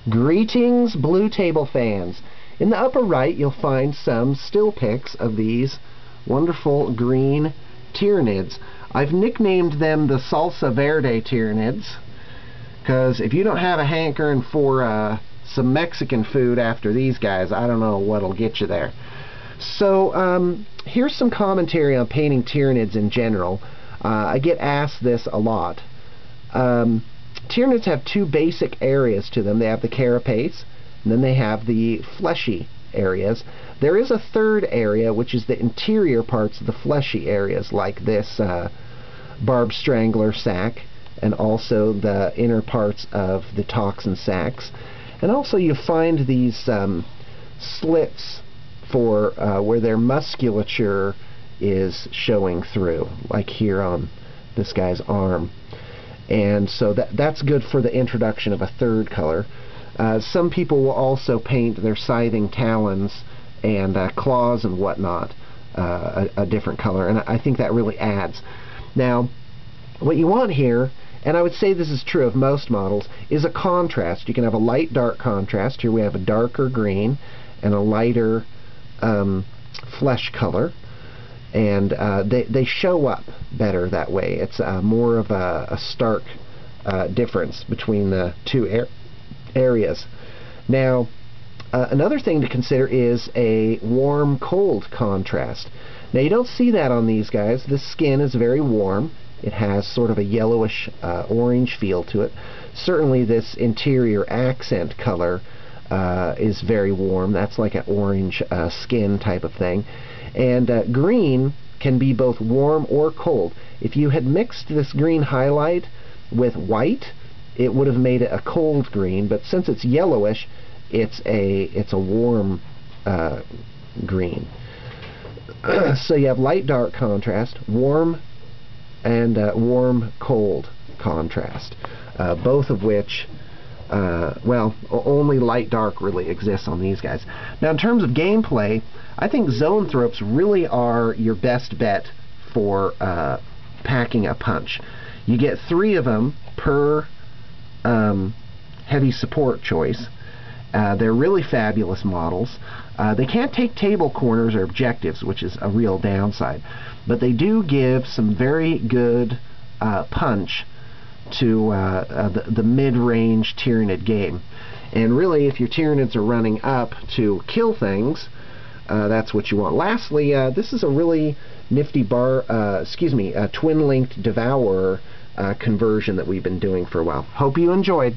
Greetings, Blue Table fans. In the upper right, you'll find some still pics of these wonderful green Nids. I've nicknamed them the Salsa Verde Nids because if you don't have a hankering for some Mexican food after these guys, I don't know what'll get you there. So here's some commentary on painting Nids in general. I get asked this a lot. Nids have two basic areas to them. They have the carapace, and then they have the fleshy areas. There is a third area, which is the interior parts of the fleshy areas, like this barb strangler sac, and also the inner parts of the toxin sacs. And also you find these slits for where their musculature is showing through, like here on this guy's arm. And so that's good for the introduction of a third color. Some people will also paint their scything talons and claws and whatnot a different color, and I think that really adds. Now, what you want here, and I would say this is true of most models, is a contrast. You can have a light-dark contrast. Here we have a darker green and a lighter flesh color, and they show up better that way. It's more of a stark difference between the two areas. Now, another thing to consider is a warm-cold contrast. Now, you don't see that on these guys. This skin is very warm. It has sort of a yellowish orange feel to it. Certainly this interior accent color is very warm. That's like an orange skin type of thing. And green can be both warm or cold. If you had mixed this green highlight with white, it would have made it a cold green, but since it's yellowish, it's a warm green. So you have light-dark contrast, warm and warm-cold contrast, both of which, well, only light-dark really exists on these guys. Now, in terms of gameplay, I think zoanthropes really are your best bet for packing a punch. You get 3 of them per heavy support choice. They're really fabulous models. They can't take table corners or objectives, which is a real downside, but they do give some very good punch to the mid-range Tyranid game. And really, if your Tyranids are running up to kill things, that's what you want. Lastly, this is a really nifty twin-linked devourer conversion that we've been doing for a while. Hope you enjoyed.